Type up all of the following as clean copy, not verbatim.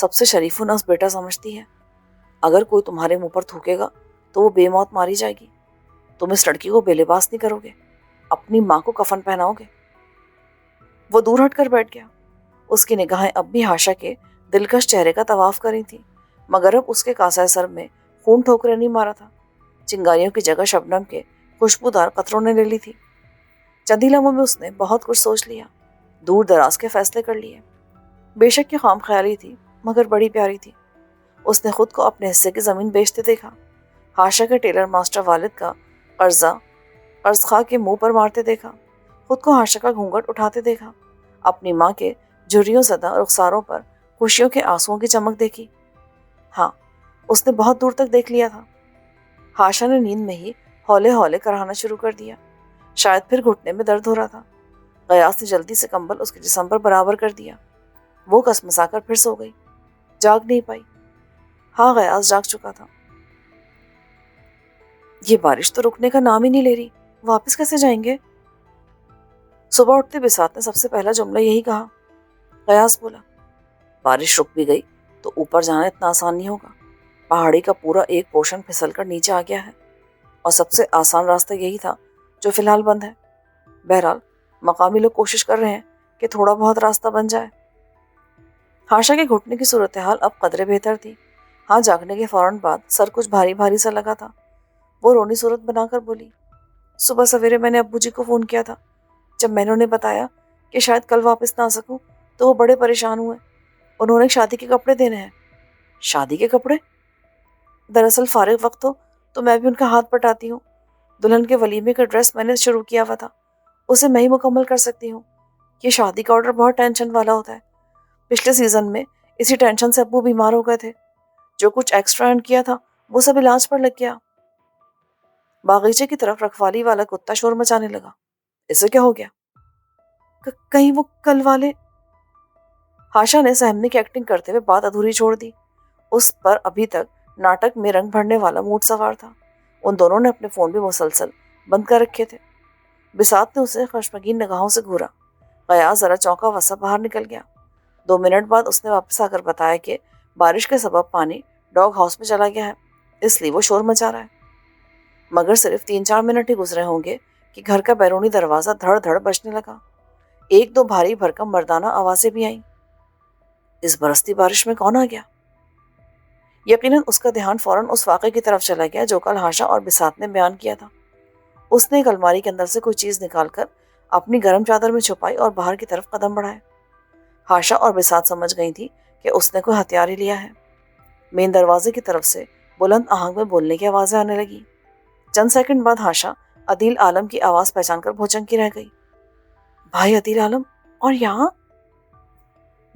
سب سے شریف و نصب بیٹا سمجھتی ہے. اگر کوئی تمہارے منہ پر تھوکے گا تو وہ بے موت ماری جائے گی. تم اس لڑکی کو بے لباس نہیں کرو گے, اپنی ماں کو کفن پہناؤ گے. وہ دور ہٹ کر بیٹھ گیا. اس کی نگاہیں اب بھی ہاشا کے دلکش چہرے کا طواف کر رہی تھیں, مگر اب اس کے کاسہ سر میں خون ٹھوکرے نہیں مارا تھا. چنگاریوں کی جگہ شبنم کے خوشبودار قطروں نے لے لی تھی. چند ہی لمحوں میں اس نے بہت کچھ سوچ لیا, دور دراز کے فیصلے کر لیے. بے شک یہ خام خیالی تھی مگر بڑی پیاری تھی. اس نے خود کو اپنے حصے کی زمین بیچتے دیکھا, ہاشا کے ٹیلر ماسٹر والد کا قرض خواہ کے منہ پر مارتے دیکھا, خود کو ہاشا کا گھونگھٹ اٹھاتے دیکھا, اپنی ماں کے جھریوں زدہ رخساروں پر خوشیوں کے آنسوؤں کی چمک دیکھی. ہاں, اس نے بہت دور تک دیکھ لیا تھا. ہاشا نے نیند میں ہی ہولے ہولے کرانا شروع کر دیا. شاید پھر گھٹنے میں درد ہو رہا تھا. غیاث نے جلدی سے کمبل اس کے جسم پر برابر کر دیا. وہ کسمسا کر پھر سو گئی, جاگ نہیں پائی. ہاں, غیاث جاگ چکا تھا. یہ بارش تو رکنے کا نام ہی نہیں لے رہی, واپس کیسے جائیں گے؟ صبح اٹھتے بساط نے سب سے پہلا جملہ یہی کہا. غیاث بولا, بارش رک بھی گئی تو اوپر جانا اتنا آسان نہیں ہوگا. پہاڑی کا پورا ایک پورشن پھسل کر نیچے آ گیا ہے, اور سب سے آسان راستہ یہی تھا جو فی الحال بند ہے. بہرحال مقامی لوگ کوشش کر رہے ہیں کہ تھوڑا بہت راستہ بن جائے. ہاشا کے گھٹنے کی صورتحال اب قدرے بہتر تھی. ہاں, جاگنے کے فوراً بعد سر کچھ بھاری بھاری سا لگا تھا. وہ رونی صورت بنا کر بولی, صبح سویرے میں نے ابو جی کو فون کیا تھا. جب میں نے انہیں بتایا کہ شاید کل واپس نہ آ سکوں تو وہ بڑے پریشان ہوئے. انہوں نے شادی کے کپڑے دینے ہیں. شادی کے کپڑے؟ دراصل فارغ وقت ہو تو میں بھی ان کا ہاتھ پٹاتی ہوں. دلہن کے ولیمے کا ڈریس میں نے شروع کیا ہوا تھا, اسے میں ہی مکمل کر سکتی ہوں. یہ شادی کا آرڈر بہت ٹینشن والا ہوتا ہے. پچھلے سیزن میں اسی ٹینشن سے ابو بیمار ہو گئے تھے. جو کچھ ایکسٹرا ارن کیا تھا وہ سب علاج پر لگ گیا. باغیچے کی طرف رکھوالی والا کتا شور مچانے لگا. اسے کیا ہو گیا؟ کہیں وہ کل والے؟ ہاشا نے سہمنے کی ایکٹنگ کرتے ہوئے بات ادھوری چھوڑ دی. اس پر ابھی تک ناٹک میں رنگ بھرنے والا موڈ سوار تھا. ان دونوں نے اپنے فون بھی مسلسل بند کر رکھے تھے. بساط نے اسے خشمگین نگاہوں سے گھورا. غیاث ذرا چونکا وسا باہر نکل گیا. 2 منٹ بعد اس نے واپس آ کر بتایا کہ بارش کے سبب پانی ڈاگ ہاؤس میں چلا گیا ہے, اس لیے وہ شور مچا رہا ہے. مگر صرف 3-4 منٹ ہی گزرے ہوں گے کہ گھر کا بیرونی دروازہ دھڑ دھڑ بجنے لگا. 1-2 بھاری بھرکم مردانہ آوازیں بھی آئیں. اس برستی بارش میں کون آ گیا؟ یقیناً اس کا دھیان فوراً اس واقعے کی طرف چلا گیا جو کل ہاشا اور بساط نے بیان کیا تھا. اس نے ایک الماری کے اندر سے کوئی چیز نکال کر اپنی گرم چادر میں چھپائی اور باہر کی طرف قدم بڑھائے. ہاشا اور بساط سمجھ گئی تھی کہ اس نے کوئی ہتھیار ہی لیا ہے. مین دروازے کی طرف سے بلند آہنگ میں بولنے کی آوازیں آنے لگی. چند سیکنڈ بعد ہاشا عدیل عالم کی آواز پہچان کر بھوچنکی رہ گئی. بھائی عدیل عالم, اور یہاں؟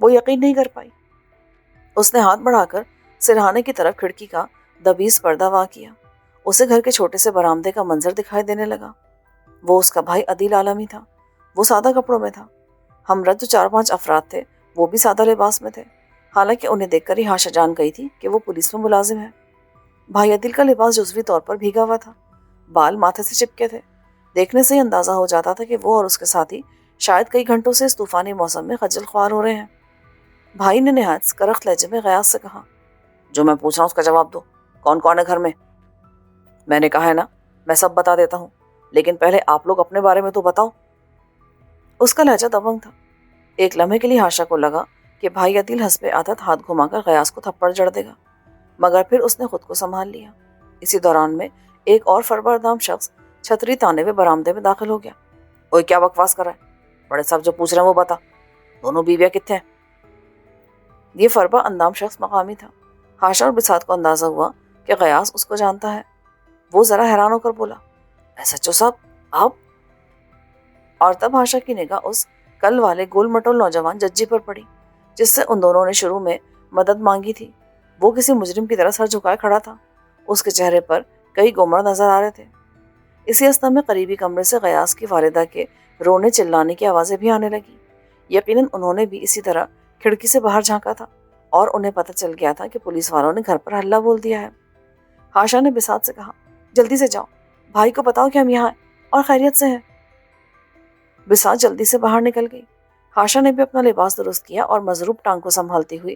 وہ یقین نہیں کر پائی. اس نے ہاتھ بڑھا کر سرہانے کی طرف کھڑکی کا دبیز پردہ وا کیا. اسے گھر کے چھوٹے سے برآمدے کا منظر دکھائی دینے لگا. وہ اس کا بھائی عدیل عالم ہی تھا. وہ سادہ کپڑوں میں تھا. ہمراہ جو 4-5 افراد تھے وہ بھی سادہ لباس میں تھے. حالانکہ انہیں دیکھ کر ہی ہاشا جان گئی تھی کہ وہ پولیس میں ملازم ہے. بھائی عدیل کا لباس جزوی طور پر بھیگا ہوا تھا. بال ماتھے سے چپکے تھے. دیکھنے سے ہی اندازہ ہو جاتا تھا کہ وہ اور اس کے ساتھی شاید کئی گھنٹوں سے اس طوفانی موسم میں خجل خوار ہو رہے ہیں. بھائی نے نہایت کرخت لہجے میں غیاث سے کہا, جو میں پوچھ رہا ہوں اس کا جواب دو. کون کون ہے گھر میں؟ میں نے کہا ہے نا, میں سب بتا دیتا ہوں, لیکن پہلے آپ لوگ اپنے بارے میں تو بتاؤ. اس کا لہجہ دبنگ تھا. ایک لمحے کے لیے ہاشا کو لگا کہ بھائی عدیل حسب عادت ہاتھ گھما کر غیاث کو تھپڑ جڑ دے گا, مگر پھر اس نے خود کو سنبھال لیا. اسی دوران میں ایک اور فربردام شخص چھتری تانے ہوئے برآمدے میں داخل ہو گیا. اوئے, کیا بکواس کر رہا ہے؟ بڑے صاحب جو پوچھ رہے ہیں وہ بتا. دونوں بیویاں کتنے ہیں؟ یہ فربا اندام شخص مقامی تھا. ہاشا اور بساط کو اندازہ ہوا کہ غیاث اس کو جانتا ہے. وہ ذرا حیران ہو کر بولا, SHO صاحب آپ؟ اور تب ہاشا کی نگاہ اس کل والے گول مٹول نوجوان ججی پر پڑی جس سے ان دونوں نے شروع میں مدد مانگی تھی. وہ کسی مجرم کی طرح سر جھکائے کھڑا تھا. اس کے چہرے پر کئی گمڑ نظر آ رہے تھے. اسی اثنا میں قریبی کمرے سے غیاث کی والدہ کے رونے چلانے کی آوازیں بھی آنے لگی. یقیناً انہوں نے بھی اسی طرح کھڑکی سے باہر جھانکا تھا اور انہیں پتہ چل گیا تھا کہ پولیس والوں نے گھر پر ہلہ بول دیا ہے. ہاشا نے بساط سے کہا, جلدی سے جاؤ, بھائی کو بتاؤ کہ ہم یہاں ہیں اور خیریت سے ہیں. بساط جلدی سے باہر نکل گئی. ہاشا نے بھی اپنا لباس درست کیا اور مضروب ٹانگ کو سنبھالتی ہوئی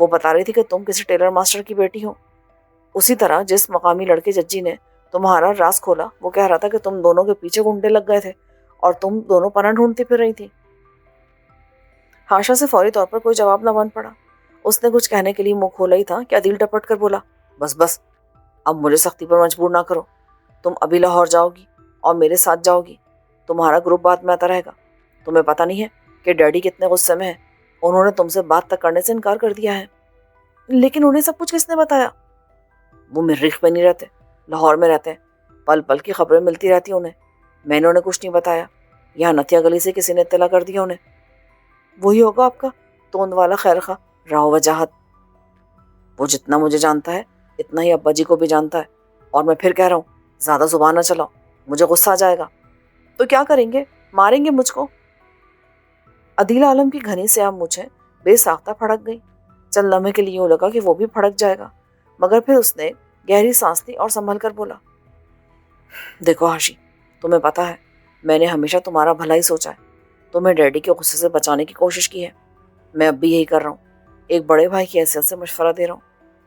وہ بتا رہی تھی کہ تم کسی ٹیلر ماسٹر کی بیٹی ہو. اسی طرح جس مقامی لڑکے ججی نے تمہارا راز کھولا وہ کہہ رہا تھا کہ تم دونوں کے پیچھے گنڈے لگ گئے تھے اور تم دونوں پناہ ڈھونڈتی پھر رہی تھی. ہاشا سے فوری طور پر کوئی جواب نہ بن پڑا. اس نے کچھ کہنے کے لیے منہ کھولا ہی تھا کہ عدیل ٹپٹ کر بولا, بس بس, اب مجھے سختی پر مجبور نہ کرو. تم ابھی لاہور جاؤ گی اور میرے ساتھ جاؤ گی. تمہارا گروپ بعد میں آتا رہے گا. تمہیں پتہ نہیں ہے کہ ڈیڈی کتنے غصے میں ہیں. انہوں نے تم سے بات تک کرنے سے انکار کر دیا ہے. لیکن انہیں سب کچھ کس نے بتایا؟ وہ مریخ میں نہیں رہتے, لاہور میں رہتے ہیں. پل پل کی خبریں ملتی رہتی انہیں. میں نے انہیں کچھ نہیں بتایا. یہاں نتھیا گلی سے کسی نے اطلاع کر دیا انہیں. وہی ہوگا آپ کا توند والا خیر خواہ راو وجاہت. وہ جتنا مجھے جانتا ہے اتنا ہی ابا جی کو بھی جانتا ہے. اور میں پھر کہہ رہا ہوں, زیادہ زبان نہ چلاؤ, مجھے غصہ آ جائے گا. تو کیا کریں گے, ماریں گے مجھ کو؟ عدیل عالم کی گھنی سیاہ مونچھیں بے ساختہ پھڑک گئی. چند لمحے کے لیے یوں لگا کہ وہ بھی پھڑک جائے گا, مگر پھر اس نے گہری سانس لی اور سنبھل کر بولا, دیکھو ہاشی, تمہیں پتا ہے میں نے ہمیشہ تمہارا بھلا ہی سوچا ہے. تمہیں ڈیڈی کے غصے سے بچانے کی کوشش کی ہے. میں اب بھی یہی کر رہا ہوں. ایک بڑے بھائی کی حیثیت سے مشورہ دے رہا ہوں.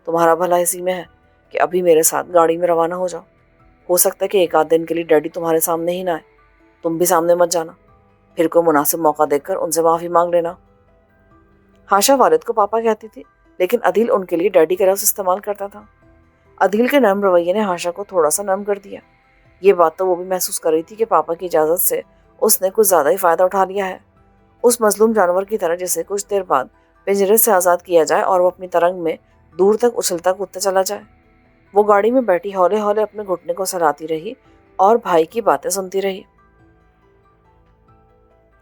تمہارا بھلا اسی میں ہے کہ ابھی میرے ساتھ گاڑی میں روانہ ہو جاؤ. ہو سکتا ہے کہ ایک آدھ دن کے لیے ڈیڈی تمہارے سامنے ہی نہ آئے. تم بھی سامنے مت جانا. پھر کوئی مناسب موقع دیکھ کر ان سے معافی مانگ لینا. ہاشا والد کو پاپا کہتی تھی, لیکن عدیل ان کے لیے ڈیڈی کا لفظ استعمال کرتا تھا. عدیل کے نرم رویے نے ہاشا کو تھوڑا سا نرم کر دیا. یہ بات تو وہ بھی محسوس کر رہی تھی کہ پاپا کی اجازت سے اس نے کچھ زیادہ ہی فائدہ اٹھا لیا ہے. اس مظلوم جانور کی طرح جسے کچھ دیر بعد پنجرے سے آزاد کیا جائے اور وہ اپنی ترنگ میں دور تک اچھلتا کودتا چلا جائے. وہ گاڑی میں بیٹھی ہولے ہولے اپنے گھٹنے کو سلاتی رہی اور بھائی کی باتیں سنتی رہی.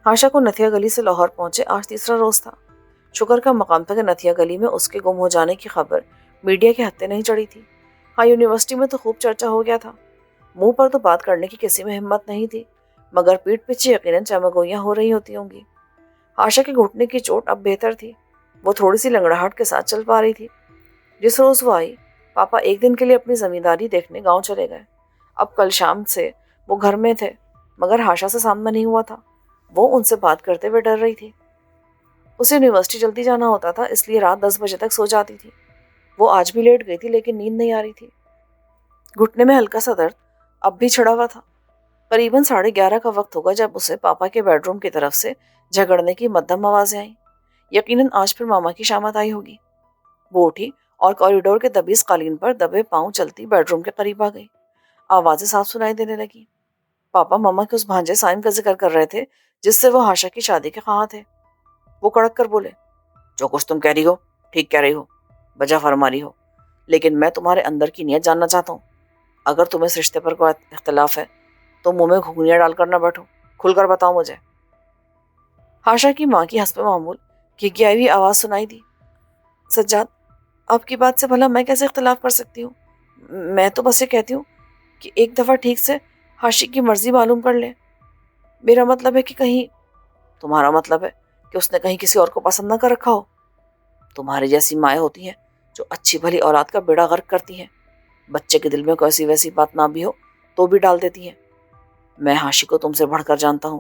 ہاشا کو نتھیا گلی سے لاہور پہنچے آج تیسرا روز تھا. شکر کا مقام تھا کہ نتھیا گلی میں اس کے گم ہو جانے کی خبر میڈیا کے ہتھے نہیں چڑھی تھی. ہاں, یونیورسٹی میں تو خوب چرچا ہو گیا تھا. منہ پر تو بات کرنے کی کسی میں ہمت نہیں تھی, مگر پیٹھ پیچھے یقیناً چمگوئیاں ہو رہی ہوتی ہوں گی. آشا کے گھٹنے کی چوٹ اب بہتر تھی. وہ تھوڑی سی لنگڑاہٹ کے ساتھ چل پا رہی تھی. جس روز وہ آئی, پاپا ایک دن کے لیے اپنی زمینداری دیکھنے گاؤں چلے گئے. اب کل شام سے وہ گھر میں تھے, مگر ہاشا سے سامنا نہیں ہوا تھا. وہ ان سے بات کرتے ہوئے ڈر رہی تھی. اسے یونیورسٹی جلدی جانا ہوتا تھا, اس لیے رات 10 بجے تک سو جاتی تھی. وہ آج بھی لیٹ گئی تھی, لیکن نیند نہیں آ رہی تھی. گھٹنے میں ہلکا سا درد اب بھی چھڑا ہوا تھا. قریباً 11:30 کا وقت ہوگا جب اسے پاپا کے بیڈ روم کی طرف سے جھگڑنے کی مدھم آوازیں آئیں. یقیناً آج پھر ماما کی شامت آئی ہوگی. وہ اٹھی اور کوریڈور کے دبیز قالین پر دبے پاؤں چلتی بیڈ روم کے قریب آ گئی. آوازیں صاف سنائی دینے لگی. پاپا ماما کے اس بھانجے سائم کا ذکر کر رہے تھے جس سے وہ ہاشا کی شادی کے خواہاں تھے. وہ کڑک کر بولے, جو کچھ تم کہہ رہی ہو ٹھیک کہہ رہی ہو, بجا فرما رہی ہو, لیکن میں تمہارے اندر کی نیت جاننا چاہتا ہوں. اگر تمہیں اس رشتے پر کوئی اختلاف ہے تو منہ میں گھنگھنیاں ڈال کر نہ بیٹھو, کھل کر بتاؤ مجھے. ہاشا کی ماں کی حسب معمول گھگیائی ہوئی آواز سنائی دی. سجاد, آپ کی بات سے بھلا میں کیسے اختلاف کر سکتی ہوں؟ میں تو بس یہ کہتی ہوں کہ ایک دفعہ ٹھیک سے ہاشی کی مرضی معلوم کر لیں. میرا مطلب ہے کہ کہیں... تمہارا مطلب ہے کہ اس نے کہیں کسی اور کو پسند نہ کر رکھا ہو؟ تمہاری جیسی مائیں ہوتی ہیں جو اچھی بھلی اولاد کا بیڑا غرق کرتی ہیں. بچے کے دل میں کوئی ایسی ویسی بات نہ بھی ہو تو بھی ڈال دیتی ہیں. میں ہاشی کو تم سے بڑھ کر جانتا ہوں.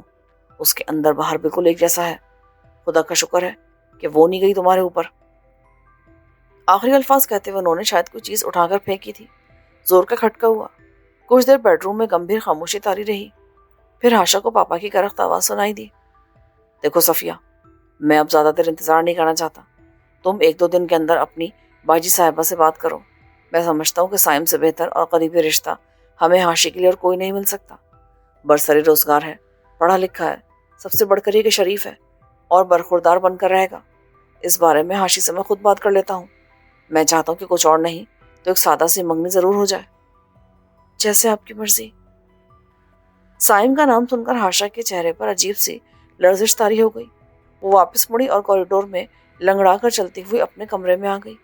اس کے اندر باہر بالکل ایک جیسا ہے. خدا کا شکر ہے کہ وہ نہیں گئی تمہارے اوپر. آخری الفاظ کہتے ہوئے انہوں نے شاید کوئی چیز اٹھا کر پھینکی تھی. زور کا کھٹکا ہوا. کچھ دیر بیڈ روم میں گمبھیر خاموشی تاری رہی. پھر ہاشا کو پاپا کی کرخت آواز سنائی دی. دیکھو صفیہ, میں اب زیادہ دیر انتظار نہیں کرنا چاہتا. تم 1-2 دن کے اندر اپنی باجی صاحبہ سے بات کرو. میں سمجھتا ہوں کہ سائم سے بہتر اور قریبی رشتہ ہمیں ہاشی کے لیے اور کوئی نہیں مل سکتا. برسری روزگار ہے, پڑھا لکھا ہے, سب سے بڑھ کر یہ کہ شریف ہے اور برخوردار بن کر رہے گا. اس بارے میں ہاشی سے میں خود بات کر لیتا ہوں. میں چاہتا ہوں کہ کچھ اور نہیں تو ایک سادہ سی منگنی ضرور ہو جائے. جیسے آپ کی مرضی. سائم کا نام سن کر ہاشا کے چہرے پر عجیب سی لرزش طاری ہو گئی. وہ واپس مڑی اور کوریڈور میں لنگڑا کر چلتی ہوئی اپنے کمرے میں آ گئی.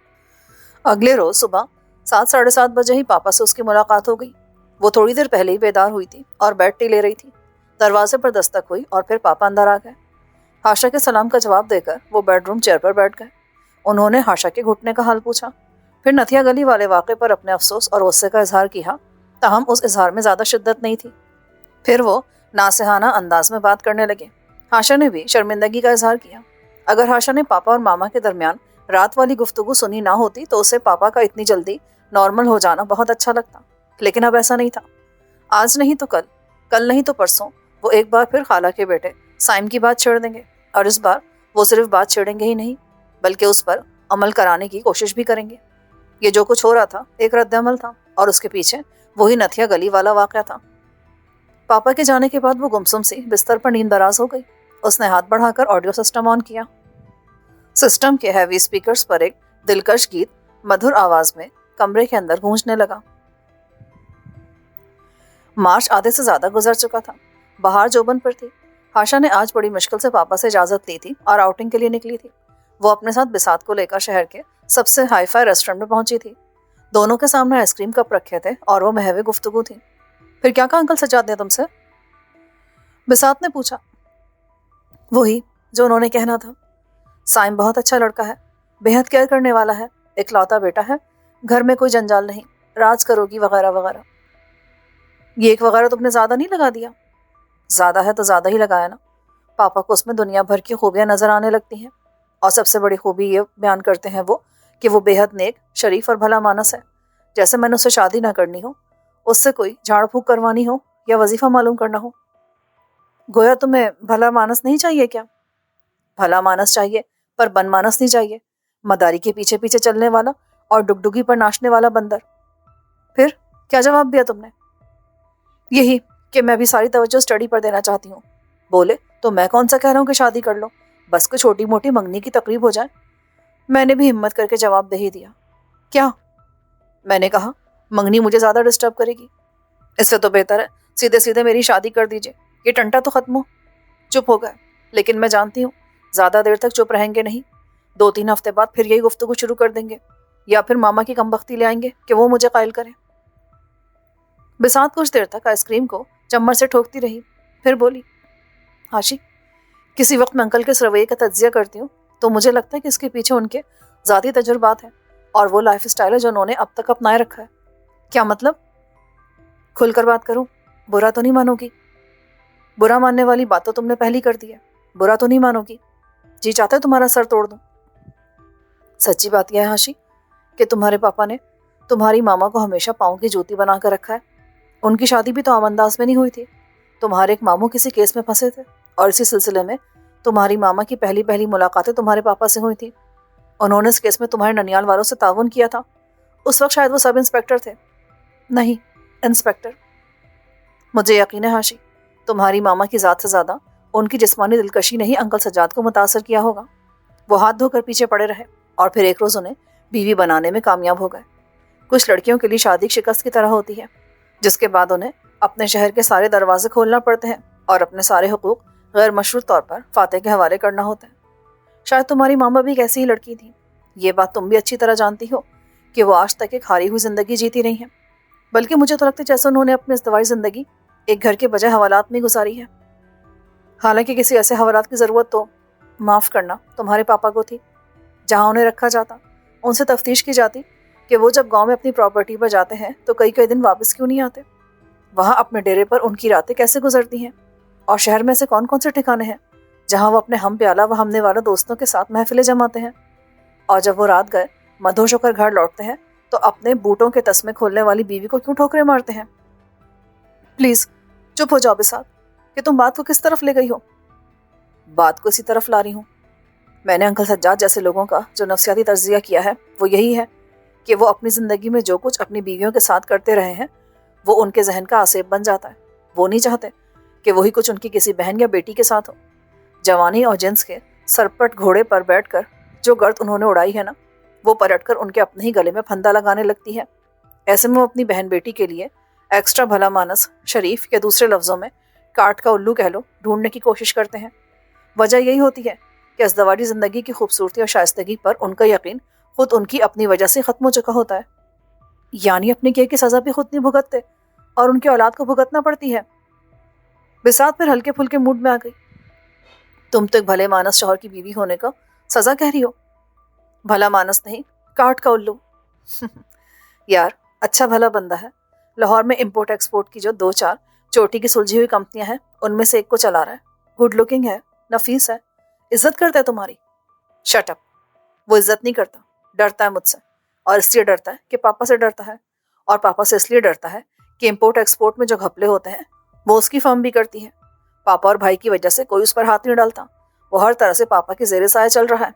اگلے روز صبح 7:30 بجے ہی پاپا سے اس کی ملاقات ہو گئی. وہ تھوڑی دیر پہلے ہی بیدار ہوئی تھی اور بیڈ ٹی لے رہی تھی. دروازے پر دستک ہوئی اور پھر پاپا اندر آ گئے. ہاشا کے سلام کا جواب دے کر وہ بیڈ روم چیئر پر بیٹھ گئے. انہوں نے ہاشا کے گھٹنے کا حال پوچھا, پھر نتھیا گلی والے واقعے پر اپنے افسوس اور غصے کا اظہار کیا, تاہم اس اظہار میں زیادہ شدت نہیں تھی. پھر وہ ناصحانہ انداز میں بات کرنے لگے. ہاشا نے بھی شرمندگی کا اظہار کیا. اگر ہاشا نے پاپا اور ماما کے درمیان رات والی گفتگو سنی نہ ہوتی تو اسے پاپا کا اتنی جلدی نارمل ہو جانا بہت اچھا لگتا، لیکن اب ایسا نہیں تھا۔ آج نہیں تو کل، کل نہیں تو پرسوں وہ ایک بار پھر خالہ کے بیٹے سائم کی بات چھیڑ دیں گے، اور اس بار وہ صرف بات چھیڑیں گے ہی نہیں بلکہ اس پر عمل کرانے کی کوشش بھی کریں گے۔ یہ جو کچھ ہو رہا تھا ایک رد عمل تھا، اور اس کے پیچھے وہی نتھیا گلی والا واقعہ تھا۔ پاپا کے جانے کے بعد وہ گمسم سی بستر پر نیند دراز ہو گئی۔ اس نے ہاتھ بڑھا کر آڈیو سسٹم آن کیا۔ سسٹم کے ہیوی اسپیکرز پر ایک دلکش گیت مدھر آواز میں کمرے کے اندر گونجنے لگا۔ مارچ آدھے سے زیادہ گزر چکا تھا، بہار جوبن پر تھی۔ ہاشا نے آج بڑی مشکل سے پاپا سے اجازت لی تھی اور آؤٹنگ کے لیے نکلی تھی۔ وہ اپنے ساتھ بساط کو لے کر شہر کے سب سے ہائی فائی ریسٹورینٹ میں پہنچی تھی۔ دونوں کے سامنے آئس کریم کپ رکھے تھے اور وہ محو گفتگو تھی۔ پھر کیا کہا انکل سجاد نے تم سے؟ بساط نے پوچھا۔ وہی جو انہوں نے کہنا تھا۔ سائم بہت اچھا لڑکا ہے، بےحد کیئر کرنے والا ہے، اکلوتا بیٹا ہے، گھر میں کوئی جنجال نہیں، راز کرو گی وغیرہ وغیرہ۔ یہ ایک وغیرہ تم نے زیادہ نہیں لگا دیا؟ زیادہ ہے تو زیادہ ہی لگایا نا۔ پاپا کو اس میں دنیا بھر کی خوبیاں نظر آنے لگتی ہیں، اور سب سے بڑی خوبی یہ بیان کرتے ہیں وہ کہ وہ بے حد نیک، شریف اور بھلا مانس ہے۔ جیسے میں نے اس سے شادی نہ کرنی ہو، اس سے کوئی جھاڑ پھونک کروانی ہو یا وظیفہ معلوم کرنا ہو۔ گویا تمہیں بھلا مانس نہیں چاہیے کیا؟ بھلا مانس چاہیے پر بن مانس نہیں چاہیے، مداری کے پیچھے پیچھے چلنے والا اور ڈگڈگی پر ناچنے والا بندر۔ پھر کیا جواب دیا تم نے؟ یہی کہ میں بھی ساری توجہ اسٹڈی پر دینا چاہتی ہوں۔ بولے تو میں کون سا کہہ رہا ہوں کہ شادی کر لو، بس کوئی چھوٹی موٹی منگنی کی تقریب ہو جائے۔ میں نے بھی ہمت کر کے جواب دے ہی دیا۔ کیا؟ میں نے کہا منگنی مجھے زیادہ ڈسٹرب کرے گی، اس سے تو بہتر ہے سیدھے سیدھے میری شادی کر دیجئے، یہ ٹنٹا تو ختم ہو۔ چپ ہو گئے، لیکن میں جانتی ہوں زیادہ دیر تک چپ رہیں گے نہیں، 2-3 ہفتے بعد پھر یہی گفتگو شروع کر دیں گے، یا پھر ماما کی کمبختی لے آئیں گے کہ وہ مجھے قائل کریں۔ بساط کچھ دیر تک آئس کریم کو چمچ سے ٹھوکتی رہی، پھر بولی، ہاشی، کسی وقت میں انکل کے اس رویے کا تجزیہ کرتی ہوں تو مجھے لگتا ہے کہ اس کے پیچھے ان کے ذاتی تجربات ہیں اور وہ لائف اسٹائل ہے جو انہوں نے اب تک اپنائے رکھا ہے۔ کیا مطلب؟ کھل کر بات کروں، برا تو نہیں مانو گی؟ برا ماننے والی بات تو تم نے پہلی کر دی ہے، برا تو نہیں مانو گی؟ جی چاہتا ہے تمہارا سر توڑ دوں۔ سچی بات یہ ہے ہاشی کہ تمہارے پاپا نے تمہاری ماما کو ہمیشہ پاؤں کی جوتی بنا کر رکھا ہے۔ ان کی شادی بھی تو عام انداز میں نہیں ہوئی تھی، تمہارے ایک ماموں کسی کیس میں پھنسے تھے، اور اسی سلسلے میں تمہاری ماما کی پہلی ملاقاتیں تمہارے پاپا سے ہوئی تھی۔ انہوں نے اس کیس میں تمہارے ننیال والوں سے تعاون کیا تھا۔ اس وقت شاید وہ سب انسپیکٹر تھے۔ نہیں، انسپیکٹر۔ مجھے یقین ہے ہاشی تمہاری ماما کی ذات سے زیادہ ان کی جسمانی دلکشی نے ہی انکل سجاد کو متاثر کیا ہوگا۔ وہ ہاتھ دھو کر پیچھے پڑے رہے اور پھر ایک روز انہیں بیوی بنانے میں کامیاب ہو گئے۔ کچھ لڑکیوں کے لیے شادی ایک شکست کی طرح ہوتی ہے، جس کے بعد انہیں اپنے شہر کے سارے دروازے کھولنا پڑتے ہیں اور اپنے سارے حقوق غیر مشروط طور پر فاتح کے حوالے کرنا ہوتا ہے۔ شاید تمہاری ماما بھی ایک ایسی ہی لڑکی تھی۔ یہ بات تم بھی اچھی طرح جانتی ہو کہ وہ آج تک ایک ہاری ہوئی زندگی جیتی رہی ہیں، بلکہ مجھے تو لگتا ہے جیسے انہوں نے اپنی ازدواجی زندگی ایک گھر کے بجائے حوالات میں گزاری ہے۔ حالانکہ کسی ایسے حوالات کی ضرورت تو، معاف کرنا، تمہارے پاپا کو تھی۔ جہاں انہیں رکھا جاتا ان سے تفتیش کی جاتی کہ وہ جب گاؤں میں اپنی پراپرٹی پر جاتے ہیں تو کئی دن واپس کیوں نہیں آتے، وہاں اپنے ڈیرے پر ان کی راتیں کیسے گزرتی ہیں، اور شہر میں سے کون سے ٹھکانے ہیں جہاں وہ اپنے ہم پیالہ و ہمنے والے دوستوں کے ساتھ محفلیں جماتے ہیں، اور جب وہ رات گئے مدہوش ہو کر گھر لوٹتے ہیں تو اپنے بوٹوں کے تسمے کھولنے والی بیوی کو کیوں ٹھوکریں مارتے ہیں۔ پلیز چپ ہو جاؤ بساط کہ تم بات کو کس طرف لے گئی ہو۔ بات کو اسی طرف لا رہی ہوں۔ میں نے انکل سجاد جیسے لوگوں کا جو نفسیاتی تجزیہ کیا ہے وہ یہی ہے کہ وہ اپنی زندگی میں جو کچھ اپنی بیویوں کے ساتھ کرتے رہے ہیں وہ ان کے ذہن کا آسیب بن جاتا ہے۔ وہ نہیں چاہتے کہ وہی کچھ ان کی کسی بہن یا بیٹی کے ساتھ ہو۔ جوانی اور جنس کے سرپٹ گھوڑے پر بیٹھ کر جو گرد انہوں نے اڑائی ہے نا، وہ پلٹ کر ان کے اپنے ہی گلے میں پھندا لگانے لگتی ہے۔ ایسے میں وہ اپنی بہن بیٹی کے لیے ایکسٹرا بھلا مانس، شریف، یا دوسرے لفظوں میں کاٹ کا الو کہہ لو، ڈھونڈنے کی کوشش کرتے ہیں۔ وجہ یہی ہوتی ہے کہ ازدواجی زندگی کی خوبصورتی اور شائستگی پر ان کا یقین خود ان کی اپنی وجہ سے ختم ہو چکا ہوتا ہے، یعنی اپنے کیے کی سزا بھی خود نہیں بھگتتے اور ان کی اولاد کو بھگتنا پڑتی ہے۔ بساط پھر ہلکے پھلکے موڈ میں آ گئی۔ تم تو ایک بھلے مانس شوہر کی بیوی ہونے کا سزا کہہ رہی ہو؟ بھلا مانس نہیں، کاٹ کا الو۔ یار اچھا بھلا بندہ ہے، لاہور میں امپورٹ ایکسپورٹ کی جو 2-4 چوٹی کی سلجھی ہوئی کمپنیاں ہیں ان میں سے ایک کو چلا رہا ہے، گڈ لکنگ ہے، نفیس ہے، عزت کرتا ہے تمہاری۔ Shut up. وہ عزت نہیں کرتا، ڈرتا ہے مجھ سے، اور اس لیے ڈرتا ہے کہ پاپا سے ڈرتا ہے، اور پاپا سے اس لیے ڈرتا ہے کہ امپورٹ ایکسپورٹ میں جو گھپلے ہوتے ہیں وہ اس کی فرم بھی کرتی ہے۔ پاپا اور بھائی کی وجہ سے کوئی اس پر ہاتھ نہیں ڈالتا، وہ ہر طرح سے پاپا کے زیر سایہ چل رہا ہے۔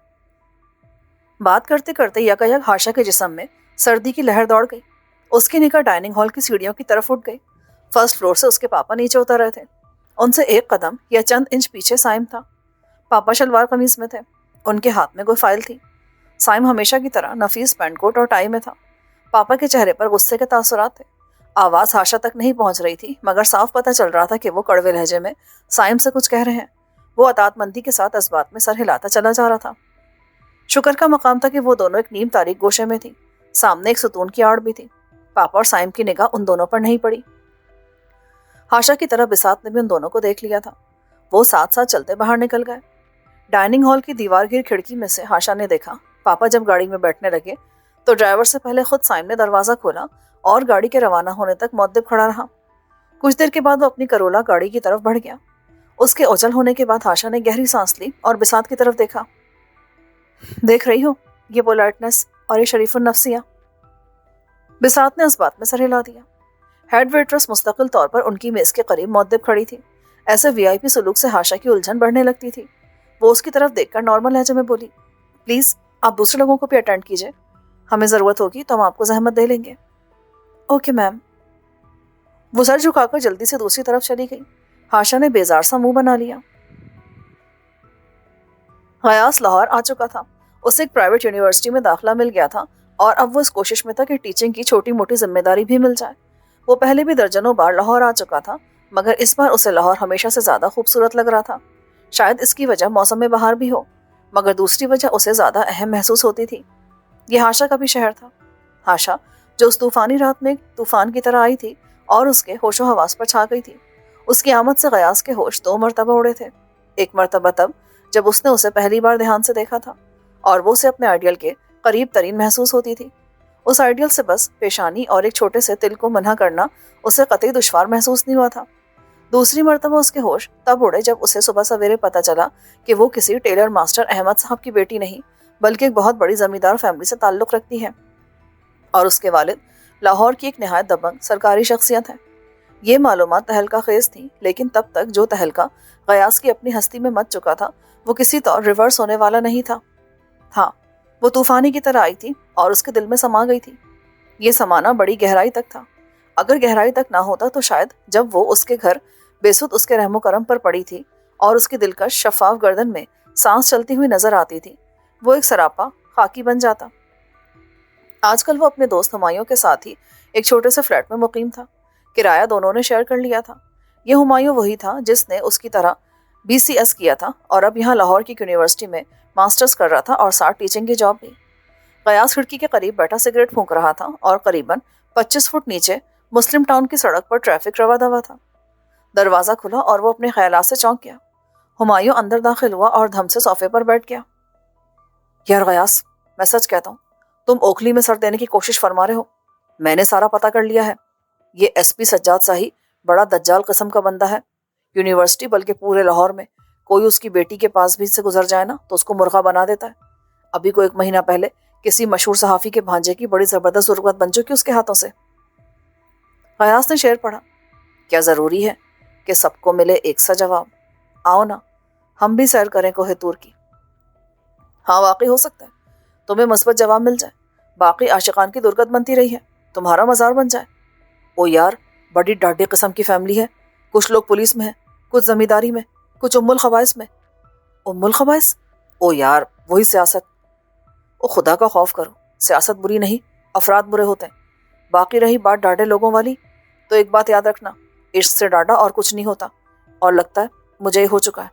بات کرتے کرتے یکایک ہاشا کے جسم میں سردی کی لہر دوڑ گئی۔ اس کی نگاہ ڈائننگ ہال کی سیڑھیوں کی طرف اٹھ گئی۔ فرسٹ فلور سے اس کے پاپا نیچے اتر رہے تھے۔ ان سے ایک قدم یا چند انچ پیچھے سائم تھا۔ پاپا شلوار قمیص میں تھے، ان کے ہاتھ میں کوئی فائل تھی۔ سائم ہمیشہ کی طرح نفیس پینٹ کوٹ اور ٹائی میں تھا۔ پاپا کے چہرے پر غصے کے تاثرات تھے۔ آواز ہاشا تک نہیں پہنچ رہی تھی، مگر صاف پتہ چل رہا تھا کہ وہ کڑوے لہجے میں سائم سے کچھ کہہ رہے ہیں۔ وہ اطاعت مندی کے ساتھ اس بات میں سر ہلاتا چلا جا رہا تھا۔ شکر کا مقام تھا کہ وہ دونوں ایک نیم تاریک گوشے میں تھی۔ سامنے ایک ستون کی آڑ بھی تھی۔ پاپا اور سائم کی نگاہ ان دونوں پر نہیں پڑی۔ ہاشا کی طرح بساط نے بھی ان دونوں کو دیکھ لیا تھا۔ وہ ساتھ ساتھ چلتے باہر نکل گئے۔ ڈائننگ ہال کی دیوار گیر کھڑکی میں سے ہاشا نے دیکھا پاپا جب گاڑی میں بیٹھنے لگے تو ڈرائیور سے پہلے خود سائم نے دروازہ کھولا اور گاڑی کے روانہ ہونے تک مؤدب کھڑا رہا۔ کچھ دیر کے بعد وہ اپنی کرولا گاڑی کی طرف بڑھ گیا۔ اس کے اوچل ہونے کے بعد ہاشا نے گہری سانس لی اور بساط کی طرف دیکھا۔ دیکھ رہی ہو یہ پولائٹنس اور یہ شریف النفسیہ؟ بساط نے اس بات میں سر ہلا دیا۔ ہیڈ ویٹرس مستقل طور پر ان کی میز کے قریب مؤدب کھڑی تھی۔ ایسے وی آئی پی سلوک سے ہاشا کی الجھن بڑھنے لگتی تھی۔ وہ اس کی طرف دیکھ کر نارمل لہجے میں بولی، پلیز آپ دوسرے لوگوں کو بھی اٹینڈ کیجئے، ہمیں ضرورت ہوگی تو ہم آپ کو زحمت دے لیں گے۔ Okay ma'am. وہ سر جھکا کر جلدی سے دوسری طرف چلی گئی۔ ہاشا نے بیزار سا منہ بنا لیا۔ غیاث لاہور آ چکا تھا۔ اسے ایک پرائیویٹ یونیورسٹی میں داخلہ مل گیا تھا اور اب وہ اس کوشش میں تھا کہ ٹیچنگ کی چھوٹی موٹی ذمہ داری بھی مل جائے۔ وہ پہلے بھی درجنوں بار لاہور آ چکا تھا، مگر اس بار اسے لاہور ہمیشہ سے زیادہ خوبصورت لگ رہا تھا۔ شاید اس کی وجہ موسم میں بہار بھی ہو، مگر دوسری وجہ اسے زیادہ اہم محسوس ہوتی تھی۔ یہ ہاشا کا بھی شہر تھا۔ ہاشا جو اس طوفانی رات میں طوفان کی طرح آئی تھی اور اس کے ہوش و حواس پر چھا گئی تھی۔ اس کی آمد سے غیاث کے ہوش 2 مرتبہ اڑے تھے۔ ایک مرتبہ تب جب اس نے اسے پہلی بار دھیان سے دیکھا تھا اور وہ اسے اپنے آئیڈیل کے قریب ترین محسوس ہوتی تھی۔ اس آئیڈیل سے بس پیشانی اور ایک چھوٹے سے تل کو منع کرنا اسے قطعی دشوار محسوس نہیں ہوا تھا۔ دوسری مرتبہ اس کے ہوش تب اڑے جب اسے صبح سویرے پتہ چلا کہ وہ کسی ٹیلر ماسٹر احمد صاحب کی بیٹی نہیں بلکہ ایک بہت بڑی زمیندار فیملی سے تعلق رکھتی ہے، اور اس کے والد لاہور کی ایک نہایت دبنگ سرکاری شخصیت ہے۔ یہ معلومات تہلکہ خیز تھیں، لیکن تب تک جو تہلکہ غیاث کی اپنی ہستی میں مچ چکا تھا وہ کسی طور ریورس ہونے والا نہیں تھا۔ ہاں، وہ طوفانی کی طرح آئی تھی اور اس کے دل میں سما گئی تھی۔ یہ سمانا بڑی گہرائی تک تھا۔ اگر گہرائی تک نہ ہوتا تو شاید جب وہ اس کے گھر بے سود اس کے رحم و کرم پر پڑی تھی اور اس کی دلکش شفاف گردن میں سانس چلتی ہوئی نظر آتی تھی، وہ ایک سراپا خاکی بن جاتا۔ آج کل وہ اپنے دوست ہمایوں کے ساتھ ہی ایک چھوٹے سے فلیٹ میں مقیم تھا۔ کرایہ دونوں نے شیئر کر لیا تھا۔ یہ ہمایوں وہی تھا جس نے اس کی طرح BCS کیا تھا اور اب یہاں لاہور کی یونیورسٹی میں ماسٹرز کر رہا تھا اور ساتھ ٹیچنگ کی جاب بھی۔ غیاث کھڑکی کے قریب بیٹھا سگریٹ پھونک رہا تھا اور قریباً 25 فٹ نیچے مسلم ٹاؤن کی سڑک پر ٹریفک روا دوا تھا۔ دروازہ کھلا اور وہ اپنے خیالات سے چونک گیا۔ ہمایوں اندر داخل ہوا اور دھم سے صوفے پر بیٹھ گیا۔ یار غیاث، میں سچ کہتا ہوں، تم اوکھلی میں سر دینے کی کوشش فرما رہے ہو۔ میں نے سارا پتہ کر لیا ہے۔ یہ SP سجاد شاہی بڑا دجال قسم کا بندہ ہے۔ یونیورسٹی بلکہ پورے لاہور میں کوئی اس کی بیٹی کے پاس بھی سے گزر جائے نا تو اس کو مرغا بنا دیتا ہے۔ ابھی کو 1 مہینہ پہلے کسی مشہور صحافی کے بھانجے کی بڑی زبردست ضرورت بن چکی اس کے ہاتھوں سے۔ غیاث نے شعر پڑھا، کیا ضروری ہے کہ سب کو ملے ایک سا جواب؟ آؤ نا ہم بھی سیر کریں کوہ طور کی۔ ہاں واقعی ہو سکتا ہے تمہیں مثبت جواب مل جائے، باقی عاشقان کی درگت بنتی رہی ہے، تمہارا مزار بن جائے۔ او یار، بڑی ڈاڈی قسم کی فیملی ہے۔ کچھ لوگ پولیس میں ہیں، کچھ زمینداری میں، کچھ الخبائث میں۔ الخبائث؟ او یار، وہی سیاست۔ او خدا کا خوف کرو، سیاست بری نہیں، افراد برے ہوتے ہیں۔ باقی رہی بات ڈاڈے لوگوں والی، تو ایک بات یاد رکھنا، عشق سے ڈاڈا اور کچھ نہیں ہوتا، اور لگتا ہے مجھے یہ ہو چکا ہے۔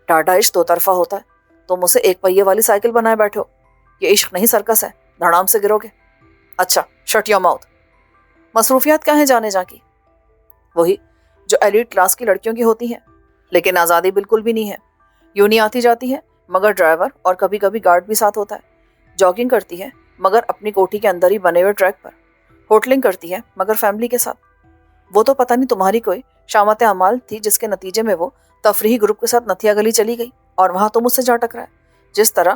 ڈاڈا عشق 2 طرفہ ہوتا ہے، تم اسے 1 پہیے والی سائیکل بنائے بیٹھے ہو۔ یہ عشق نہیں سرکس ہے، دھڑام سے گرو گے۔ اچھا، شٹ یور ماؤتھ۔ مصروفیات کیا ہیں جانے جا کی؟ وہی جو ایلیٹ کلاس کی لڑکیوں کی ہوتی ہیں، لیکن آزادی بالکل بھی نہیں ہے۔ یونی آتی جاتی ہے مگر ڈرائیور اور کبھی کبھی گارڈ بھی ساتھ ہوتا ہے۔ جاگنگ کرتی ہے مگر اپنی کوٹھی کے اندر ہی بنے ہوئے ٹریک پر۔ ہوٹلنگ کرتی ہے مگر فیملی کے ساتھ۔ وہ تو پتہ نہیں تمہاری کوئی شامت اعمال تھی جس کے نتیجے میں وہ تفریحی گروپ کے ساتھ نتھیا گلی چلی گئی اور وہاں تم اس سے جا ٹکرائے۔ جس طرح